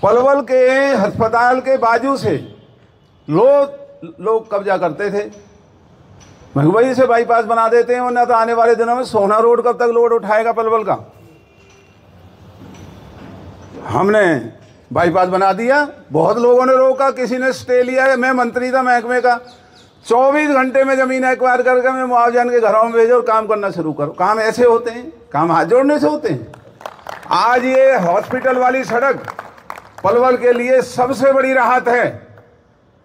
पलवल के अस्पताल के बाजू से लोग कब्जा करते थे। महबूबाई से बाईपास बना देते हैं, वरना तो आने वाले दिनों में सोहना रोड कब तक लोड उठाएगा पलवल का। हमने बाईपास बना दिया, बहुत लोगों ने रोका, किसी ने स्टे लिया। मैं मंत्री था महकमे का, 24 घंटे में जमीन एक्वायर करके मैं मुआवजा के घरों में भेजो और काम करना शुरू करो। काम ऐसे होते हैं, काम हाथ जोड़ने से होते हैं। आज ये हॉस्पिटल वाली सड़क पलवल के लिए सबसे बड़ी राहत है।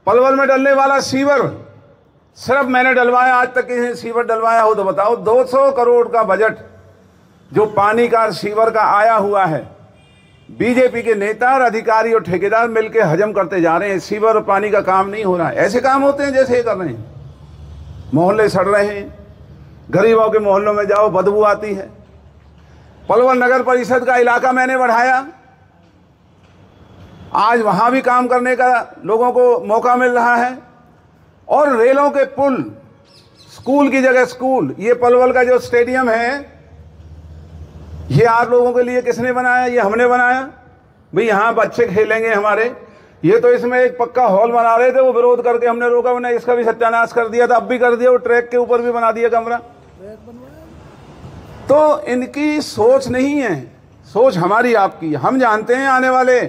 पलवल में डलने वाला सीवर सिर्फ मैंने डलवाया, आज तक किसी सीवर डलवाया हो तो बताओ। 200 करोड़ का बजट जो पानी का सीवर का आया हुआ है, बीजेपी के नेता और अधिकारी और ठेकेदार मिलकर हजम करते जा रहे हैं। सीवर और पानी का काम नहीं हो रहा है। ऐसे काम होते हैं जैसे ये कर रहे हैं। मोहल्ले सड़ रहे हैं, गरीबों के मोहल्लों में जाओ बदबू आती है। पलवल नगर परिषद का इलाका मैंने बढ़ाया, आज वहां भी काम करने का लोगों को मौका मिल रहा है। और रेलों के पुल, स्कूल की जगह स्कूल, ये पलवल का जो स्टेडियम है ये आप लोगों के लिए किसने बनाया? ये हमने बनाया। भाई यहाँ बच्चे खेलेंगे हमारे, ये तो इसमें एक पक्का हॉल बना रहे थे, वो विरोध करके हमने रोका, उन्हें इसका भी सत्यानाश कर दिया था, अब भी कर दिया। वो ट्रैक के ऊपर भी बना दिया कमरा। तो इनकी सोच नहीं है, सोच हमारी आपकी। हम जानते हैं आने वाले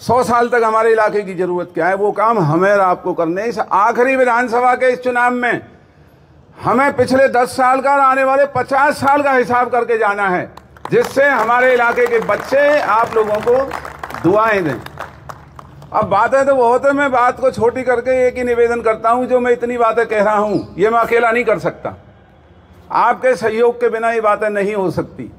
100 साल तक हमारे इलाके की जरूरत क्या है, वो काम हमें और आपको करने। इस आखिरी विधानसभा के इस चुनाव में हमें पिछले 10 साल का और आने वाले 50 साल का हिसाब करके जाना है, जिससे हमारे इलाके के बच्चे आप लोगों को दुआएं दें। अब बातें तो बहुत है, मैं बात को छोटी करके एक ही निवेदन करता हूं। जो मैं इतनी बातें कह रहा हूं ये मैं अकेला नहीं कर सकता, आपके सहयोग के बिना ये बातें नहीं हो सकती।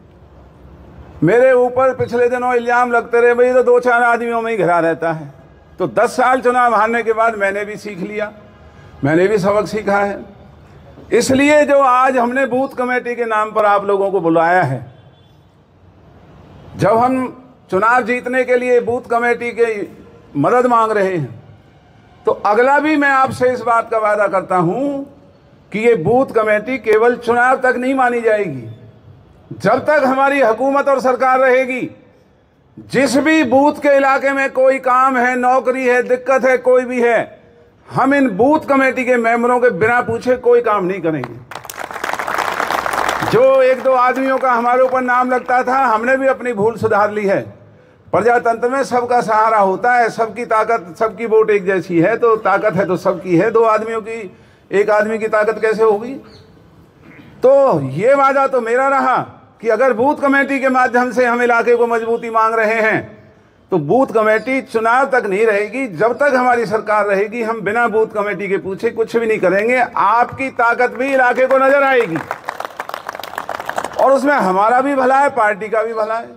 मेरे ऊपर पिछले दिनों इल्जाम लगते रहे, भाई तो 2-4 आदमियों में ही घिरा रहता है। तो 10 साल चुनाव हारने के बाद मैंने भी सीख लिया, मैंने भी सबक सीखा है। इसलिए जो आज हमने बूथ कमेटी के नाम पर आप लोगों को बुलाया है, जब हम चुनाव जीतने के लिए बूथ कमेटी की मदद मांग रहे हैं, तो अगला भी मैं आपसे इस बात का वादा करता हूं कि ये बूथ कमेटी केवल चुनाव तक नहीं मानी जाएगी। जब तक हमारी हुकूमत और सरकार रहेगी, जिस भी बूथ के इलाके में कोई काम है, नौकरी है, दिक्कत है, कोई भी है, हम इन बूथ कमेटी के मेंबरों के बिना पूछे कोई काम नहीं करेंगे। जो 1-2 आदमियों का हमारे ऊपर नाम लगता था, हमने भी अपनी भूल सुधार ली है। प्रजातंत्र में सबका सहारा होता है, सबकी ताकत, सबकी वोट एक जैसी है, तो ताकत है तो सबकी है। 2 आदमियों की, 1 आदमी की ताकत कैसे होगी? तो ये वादा तो मेरा रहा कि अगर बूथ कमेटी के माध्यम से हम इलाके को मजबूती मांग रहे हैं, तो बूथ कमेटी चुनाव तक नहीं रहेगी। जब तक हमारी सरकार रहेगी, हम बिना बूथ कमेटी के पूछे कुछ भी नहीं करेंगे। आपकी ताकत भी इलाके को नजर आएगी और उसमें हमारा भी भला है, पार्टी का भी भला है।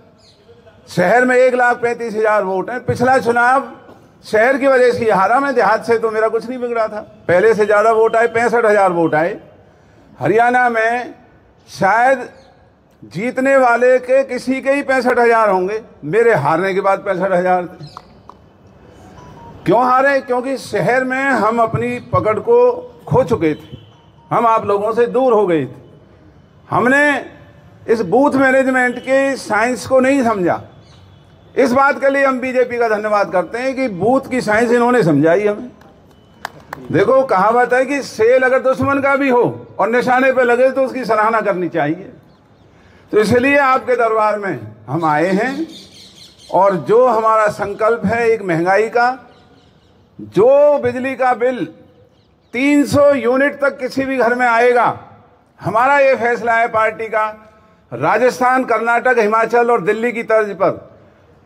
शहर में 1,35,000 वोट हैं। पिछला चुनाव शहर की वजह से हारा मैं, देहात से तो मेरा कुछ नहीं बिगड़ा था। पहले से ज्यादा वोट आए, 65,000 वोट आए। हरियाणा में शायद जीतने वाले के किसी के ही 65,000 होंगे, मेरे हारने के बाद 65,000 थे। क्यों हारे? क्योंकि शहर में हम अपनी पकड़ को खो चुके थे, हम आप लोगों से दूर हो गए थे। हमने इस बूथ मैनेजमेंट के साइंस को नहीं समझा। इस बात के लिए हम बीजेपी का धन्यवाद करते हैं कि बूथ की साइंस इन्होंने समझाई हमें। देखो, कहावत है कि सेल अगर दुश्मन का भी हो और निशाने पे लगे तो उसकी सराहना करनी चाहिए। तो इसलिए आपके दरबार में हम आए हैं और जो हमारा संकल्प है एक महंगाई का, जो बिजली का बिल 300 यूनिट तक किसी भी घर में आएगा, हमारा ये फैसला है पार्टी का। राजस्थान, कर्नाटक, हिमाचल और दिल्ली की तर्ज पर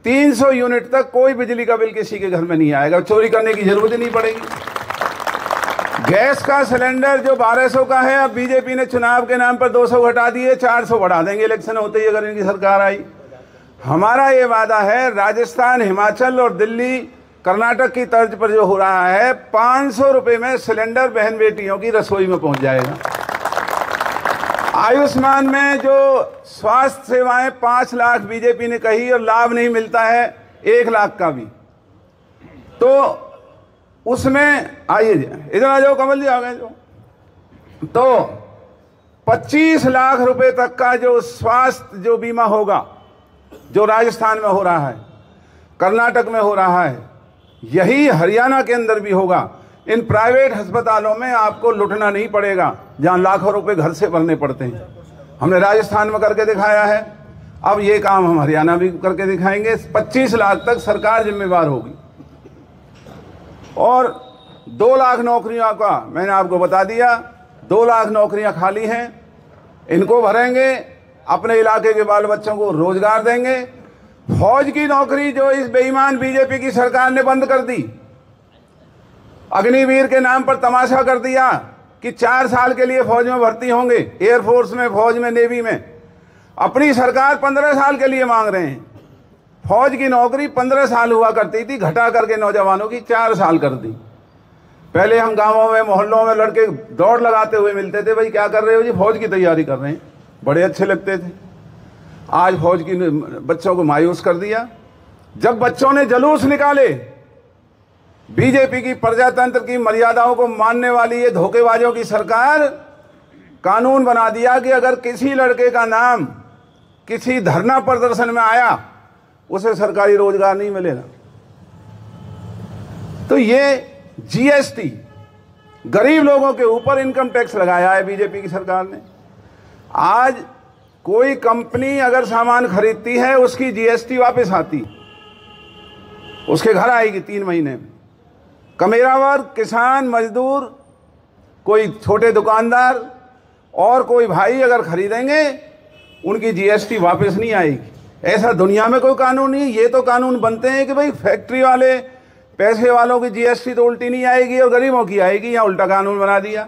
300 यूनिट तक कोई बिजली का बिल किसी के घर में नहीं आएगा, चोरी करने की जरूरत ही नहीं पड़ेगी। गैस का सिलेंडर जो 1200 का है, अब बीजेपी ने चुनाव के नाम पर 200 घटा दिए, 400 बढ़ा देंगे इलेक्शन होते ही अगर इनकी सरकार आई। हमारा ये वादा है, राजस्थान, हिमाचल और दिल्ली, कर्नाटक की तर्ज पर जो हो रहा है, 500 रुपए में सिलेंडर बहन बेटियों की रसोई में पहुंच जाएगा। आयुष्मान में जो स्वास्थ्य सेवाएं 5 लाख बीजेपी ने कही और लाभ नहीं मिलता है 1 लाख का भी, तो उसमें आइए इधर आ जाओ, कमल जी आ गए जो, तो 25 लाख रुपए तक का जो स्वास्थ्य जो बीमा होगा, जो राजस्थान में हो रहा है, कर्नाटक में हो रहा है, यही हरियाणा के अंदर भी होगा। इन प्राइवेट अस्पतालों में आपको लुटना नहीं पड़ेगा, जहां लाखों रुपए घर से भरने पड़ते हैं। हमने राजस्थान में करके दिखाया है, अब ये काम हम हरियाणा भी करके दिखाएंगे। 25 लाख तक सरकार जिम्मेवार होगी। और 2 लाख नौकरियों का मैंने आपको बता दिया, 2 लाख नौकरियां खाली हैं, इनको भरेंगे, अपने इलाके के बाल बच्चों को रोजगार देंगे। फौज की नौकरी जो इस बेईमान बीजेपी की सरकार ने बंद कर दी, अग्निवीर के नाम पर तमाशा कर दिया कि 4 साल के लिए फौज में भर्ती होंगे, एयरफोर्स में, फौज में, नेवी में। अपनी सरकार 15 साल के लिए मांग रहे हैं। फौज की नौकरी 15 साल हुआ करती थी, घटा करके नौजवानों की 4 साल कर दी। पहले हम गांवों में, मोहल्लों में लड़के दौड़ लगाते हुए मिलते थे, भाई क्या कर रहे हो जी? फौज की तैयारी कर रहे हैं, बड़े अच्छे लगते थे। आज फौज की बच्चों को मायूस कर दिया। जब बच्चों ने जुलूस निकाले, बीजेपी की प्रजातंत्र की मर्यादाओं को मानने वाली ये धोखेबाजों की सरकार कानून बना दिया कि अगर किसी लड़के का नाम किसी धरना प्रदर्शन में आया, उसे सरकारी रोजगार नहीं मिलेगा। तो ये जीएसटी, गरीब लोगों के ऊपर इनकम टैक्स लगाया है बीजेपी की सरकार ने। आज कोई कंपनी अगर सामान खरीदती है, उसकी जीएसटी वापस आती, उसके घर आएगी 3 महीने में। कमेरा वर्ग, किसान, मजदूर, कोई छोटे दुकानदार और कोई भाई अगर खरीदेंगे, उनकी जीएसटी वापस नहीं आएगी। ऐसा दुनिया में कोई कानून नहीं। ये तो कानून बनते हैं कि भाई फैक्ट्री वाले, पैसे वालों की जीएसटी तो उल्टी नहीं आएगी और गरीबों की आएगी। यहाँ उल्टा कानून बना दिया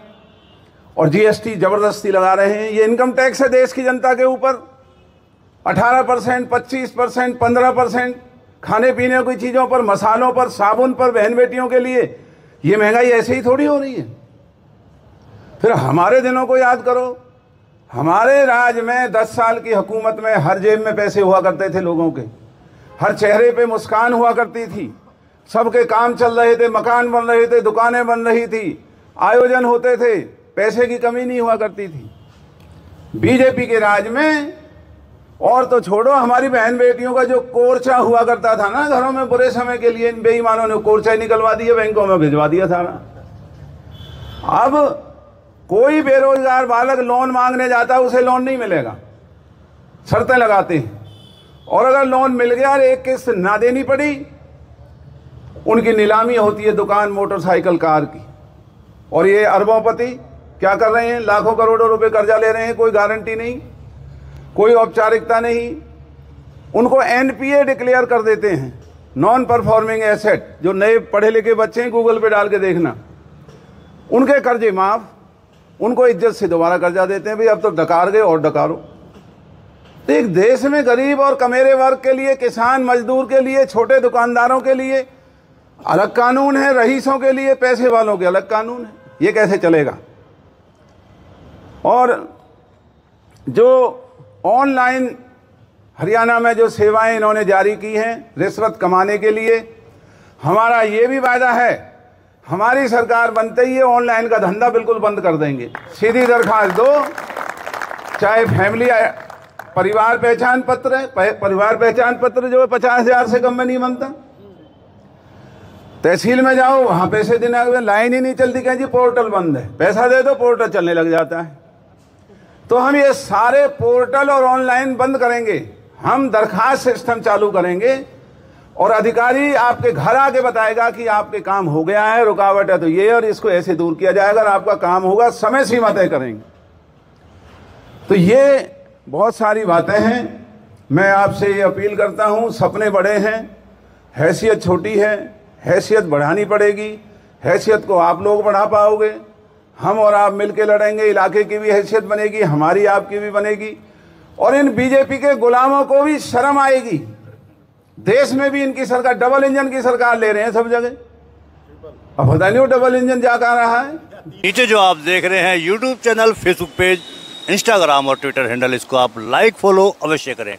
और जीएसटी जबरदस्ती लगा रहे हैं। ये इनकम टैक्स है देश की जनता के ऊपर, 18%, 25%, 15%। खाने पीने की चीज़ों पर, मसालों पर, साबुन पर, बहन बेटियों के लिए। ये महंगाई ऐसे ही थोड़ी हो रही है। फिर हमारे दिनों को याद करो, हमारे राज में 10 साल की हुकूमत में हर जेब में पैसे हुआ करते थे लोगों के, हर चेहरे पे मुस्कान हुआ करती थी, सबके काम चल रहे थे, मकान बन रहे थे, दुकानें बन रही थी, आयोजन होते थे, पैसे की कमी नहीं हुआ करती थी। बीजेपी के राज में, और तो छोड़ो, हमारी बहन बेटियों का जो कोर्चा हुआ करता था ना घरों में बुरे समय के लिए, इन बेईमानों ने कोर्चा ही निकलवा दिया, बैंकों में भिजवा दिया था ना। अब कोई बेरोजगार बालक लोन मांगने जाता है, उसे लोन नहीं मिलेगा, शर्तें लगाते हैं। और अगर लोन मिल गया और एक किस्त ना देनी पड़ी, उनकी नीलामी होती है दुकान, मोटरसाइकिल, कार की। और ये अरबोंपति क्या कर रहे हैं? लाखों करोड़ों रुपए कर्जा ले रहे हैं, कोई गारंटी नहीं, कोई औपचारिकता नहीं। उनको एनपीए डिक्लेयर कर देते हैं, नॉन परफॉर्मिंग एसेट। जो नए पढ़े लिखे बच्चे हैं, गूगल पे डाल के देखना, उनके कर्जे माफ, उनको इज्जत से दोबारा कर्जा देते हैं। भाई अब तो डकार गए और डकारो। तो एक देश में गरीब और कमेरे वर्ग के लिए, किसान मजदूर के लिए, छोटे दुकानदारों के लिए अलग कानून है, रईसों के लिए, पैसे वालों के अलग कानून है। ये कैसे चलेगा? और जो ऑनलाइन हरियाणा में जो सेवाएं इन्होंने जारी की हैं रिश्वत कमाने के लिए, हमारा ये भी वायदा है, हमारी सरकार बनते ही ऑनलाइन का धंधा बिल्कुल बंद कर देंगे। सीधी दरखास्त दो, चाहे फैमिली परिवार पहचान पत्र है, परिवार पहचान पत्र जो है 50,000 से कम में नहीं बनता। तहसील में जाओ, वहां पैसे देने के लाइन ही नहीं चलती, कहें जी पोर्टल बंद है, पैसा दे दो, पोर्टल चलने लग जाता है। तो हम ये सारे पोर्टल और ऑनलाइन बंद करेंगे, हम दरखास्त सिस्टम चालू करेंगे और अधिकारी आपके घर आके बताएगा कि आपके काम हो गया है, रुकावट है तो ये, और इसको ऐसे दूर किया जाएगा और आपका काम होगा, समय सीमा तय करेंगे। तो ये बहुत सारी बातें हैं। मैं आपसे ये अपील करता हूँ, सपने बड़े हैं, हैसियत छोटी है, हैसियत बढ़ानी पड़ेगी। हैसियत को आप लोग बढ़ा पाओगे, हम और आप मिलके लड़ेंगे, इलाके की भी हैसियत बनेगी, हमारी आपकी भी बनेगी, और इन बीजेपी के गुलामों को भी शर्म आएगी। देश में भी इनकी सरकार, डबल इंजन की सरकार ले रहे हैं सब जगह, अब पता नहीं वो डबल इंजन जा कर रहा है। नीचे जो आप देख रहे हैं YouTube channel, Facebook page, Instagram और ट्विटर हैंडल, इसको आप लाइक फॉलो अवश्य करें।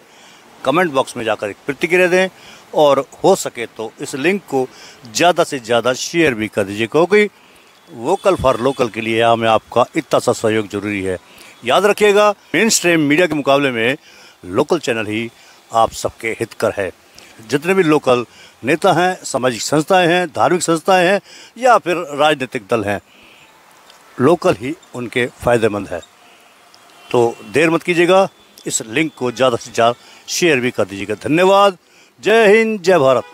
कमेंट बॉक्स में जाकर एक प्रतिक्रिया दें और हो सके तो इस लिंक को ज़्यादा से ज़्यादा शेयर भी कर दीजिए, क्योंकि वोकल फॉर लोकल के लिए हमें आपका इतना सा सहयोग जरूरी है। याद रखिएगा, मेन स्ट्रीम मीडिया के मुकाबले में लोकल चैनल ही आप सबके हितकर है। जितने भी लोकल नेता हैं, सामाजिक संस्थाएं हैं, धार्मिक संस्थाएं हैं या फिर राजनीतिक दल हैं, लोकल ही उनके फ़ायदेमंद है। तो देर मत कीजिएगा, इस लिंक को ज़्यादा से ज़्यादा शेयर भी कर दीजिएगा। धन्यवाद। जय हिंद, जय भारत।